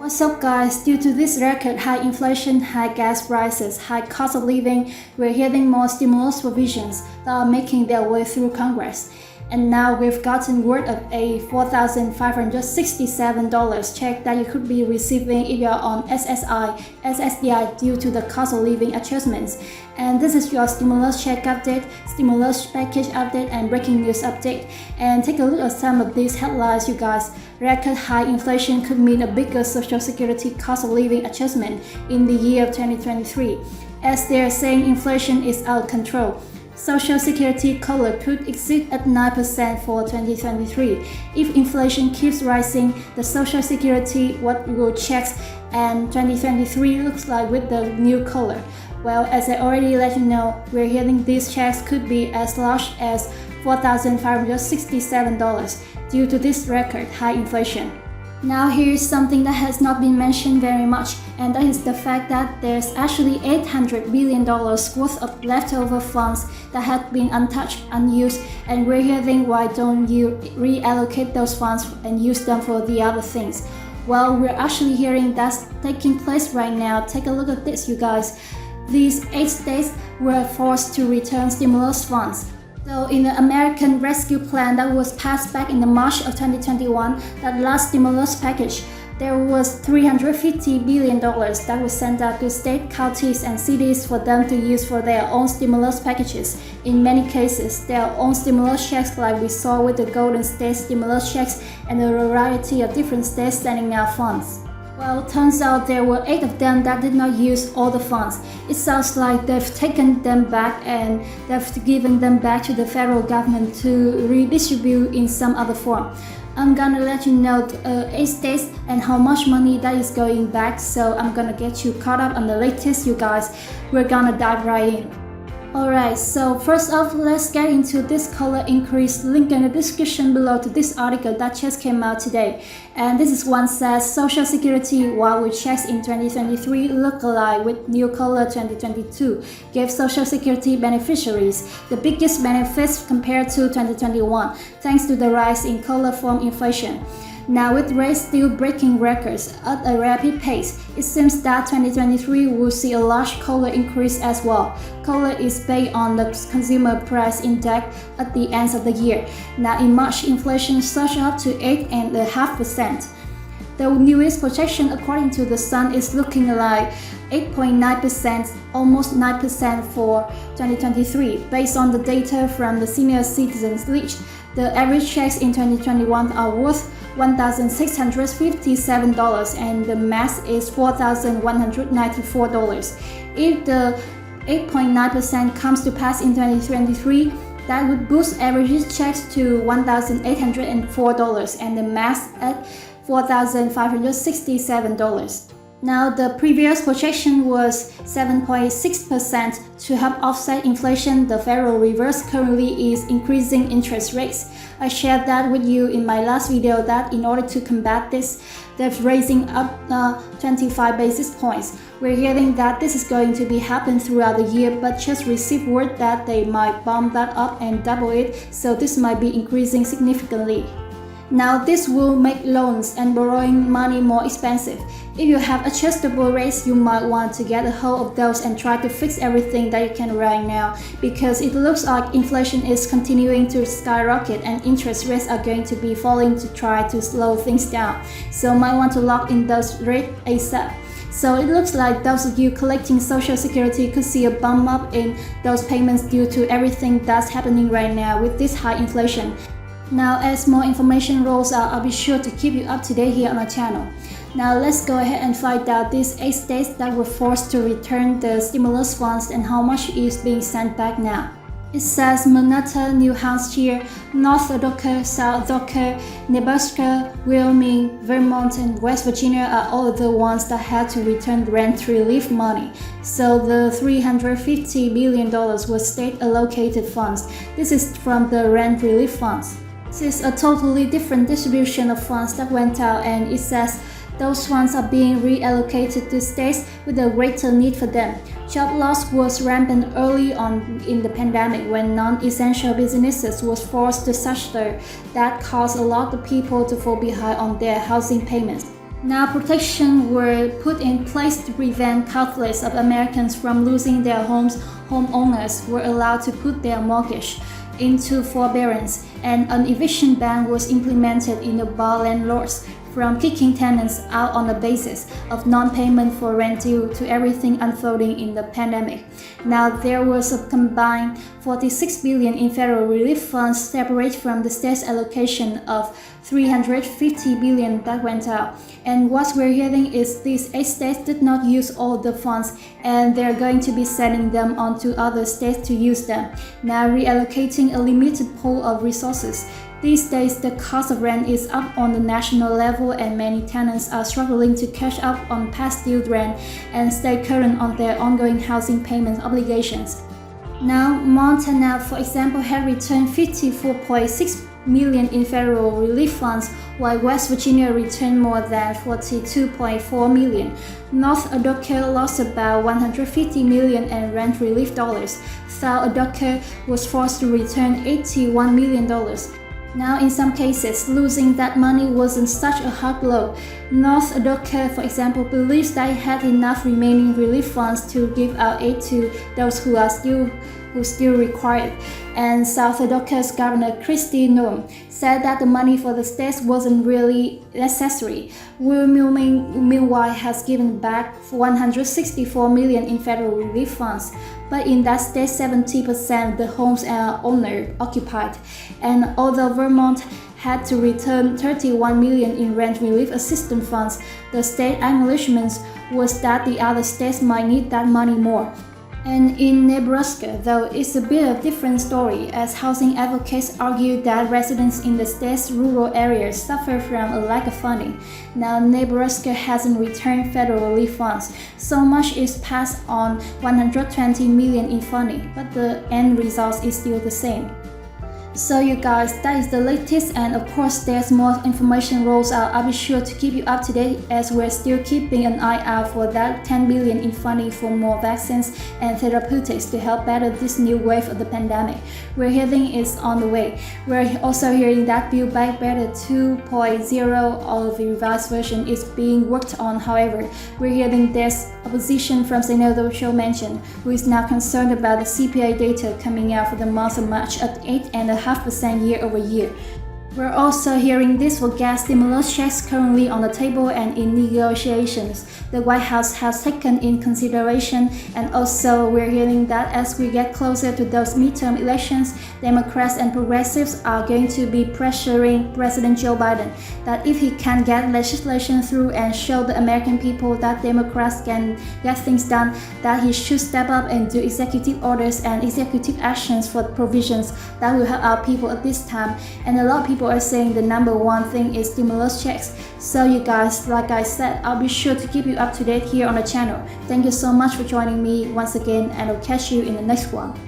What's up guys, due to this record high inflation, high gas prices, high cost of living, we're hearing more stimulus provisions that are making their way through Congress. And now we've gotten word of a $4,567 check that you could be receiving if you're on SSI, SSI due to the cost of living adjustments. And this is your stimulus check update, stimulus package update, and breaking news update. And take a look at some of these headlines, you guys. Record high inflation could mean a bigger social security cost of living adjustment in the year of 2023. As they're saying, inflation is out of control. Social Security COLA could exceed at 9% for 2023. If inflation keeps rising, the Social Security will checks and 2023 looks like with the new COLA. Well, as I already let you know, we're hearing these checks could be as large as $4,567 due to this record high inflation. Now here's something that has not been mentioned very much, and that is the fact that there's actually $800 billion worth of leftover funds that have been untouched, unused, and we're hearing why don't you reallocate those funds and use them for the other things. Well, we're actually hearing that's taking place right now. Take a look at this, you guys. These 8 states were forced to return stimulus funds. So in the American Rescue Plan that was passed back in the March of 2021, that last stimulus package, there was $350 billion that was sent out to state, counties, and cities for them to use for their own stimulus packages. In many cases, their own stimulus checks, like we saw with the Golden State stimulus checks and a variety of different states sending out funds. Well, turns out there were 8 of them that did not use all the funds. It sounds like they've taken them back and they've given them back to the federal government to redistribute in some other form. I'm gonna let you know 8 states and how much money that is going back, so I'm gonna get you caught up on the latest, you guys. We're gonna dive right in. Alright, so first off, let's get into this COLA increase. Link in the description below to this article that just came out today. And this is one says Social Security while we checks in 2023 look alike with new COLA 2022 gave Social Security beneficiaries the biggest benefits compared to 2021 thanks to the rise in COLA from inflation. Now, with rates still breaking records at a rapid pace, it seems that 2023 will see a large COLA increase as well. COLA is based on the Consumer Price Index at the end of the year. Now, in March, inflation surged up to 8.5%. The newest projection, according to the Sun, is looking like 8.9%, almost 9% for 2023, based on the data from the Senior Citizens List. The average checks in 2021 are worth $1,657 and the max is $4,194. If the 8.9% comes to pass in 2023, that would boost average checks to $1,804 and the max at $4,567. Now, the previous projection was 7.6%. To help offset inflation, the Federal Reserve currently is increasing interest rates. I shared that with you in my last video that in order to combat this, they're raising up 25 basis points. We're hearing that this is going to be happening throughout the year, but just received word that they might bump that up and double it, so this might be increasing significantly. Now, this will make loans and borrowing money more expensive. If you have adjustable rates, you might want to get a hold of those and try to fix everything that you can right now, because it looks like inflation is continuing to skyrocket and interest rates are going to be falling to try to slow things down. So might want to lock in those rates ASAP. So it looks like those of you collecting Social Security could see a bump up in those payments due to everything that's happening right now with this high inflation. Now, as more information rolls out, I'll be sure to keep you up to date here on our channel. Now, let's go ahead and find out these 8 states that were forced to return the stimulus funds and how much is being sent back now. It says Minnesota, New Hampshire, North Dakota, South Dakota, Nebraska, Wyoming, Vermont, and West Virginia are all the ones that had to return rent relief money. So the $350 billion was state allocated funds. This is from the rent relief funds. This is a totally different distribution of funds that went out, and it says those funds are being reallocated to states with a greater need for them. Job loss was rampant early on in the pandemic when non-essential businesses was forced to shutter. That caused a lot of people to fall behind on their housing payments. Now, protections were put in place to prevent countless of Americans from losing their homes. Homeowners were allowed to put their mortgage into forbearance, and an eviction ban was implemented in the bar landlords from kicking tenants out on the basis of non-payment for rent due to everything unfolding in the pandemic. Now, there was a combined $46 billion in federal relief funds separate from the state's allocation of $350 billion that went out. And what we're hearing is these 8 states did not use all the funds, and they're going to be sending them on to other states to use them, now reallocating a limited pool of resources. These days, the cost of rent is up on the national level, and many tenants are struggling to catch up on past due rent and stay current on their ongoing housing payment obligations. Now, Montana, for example, had returned $54.6 million in federal relief funds, while West Virginia returned more than $42.4 million. North Dakota lost about $150 million in rent relief dollars. South Dakota was forced to return $81 million. Now, in some cases, losing that money wasn't such a hard blow. North Dakota, for example, believes they had enough remaining relief funds to give out aid to those who still require it. And South Dakota's Governor Kristi Noem said that the money for the states wasn't really necessary. Wyoming, meanwhile, has given back $164 million in federal relief funds. But in that state, 70% of the homes are owner-occupied. And although Vermont had to return $31 million in rent relief assistance funds, the state acknowledgement was that the other states might need that money more. And in Nebraska, though, it's a bit of a different story, as housing advocates argue that residents in the state's rural areas suffer from a lack of funding. Now, Nebraska hasn't returned federal relief funds. So much is passed on $120 million in funding, but the end result is still the same. So you guys, that is the latest, and of course there's more information rolls out. I'll be sure to keep you up to date, as we're still keeping an eye out for that $10 billion in funding for more vaccines and therapeutics to help battle this new wave of the pandemic. We're hearing it's on the way. We're also hearing that Build Back Better 2.0 or the revised version is being worked on. However, we're hearing there's opposition from Senator Joe Manchin, who is now concerned about the CPI data coming out for the month of March at 8.5% year over year. We're also hearing this for gas stimulus checks currently on the table and in negotiations. The White House has taken in consideration, and also we're hearing that as we get closer to those midterm elections, Democrats and progressives are going to be pressuring President Joe Biden that if he can get legislation through and show the American people that Democrats can get things done, that he should step up and do executive orders and executive actions for provisions that will help our people at this time. And a lot of people are saying the number one thing is stimulus checks. So you guys, like I said, I'll be sure to keep you up to date here on the channel. Thank you so much for joining me once again, and I'll catch you in the next one.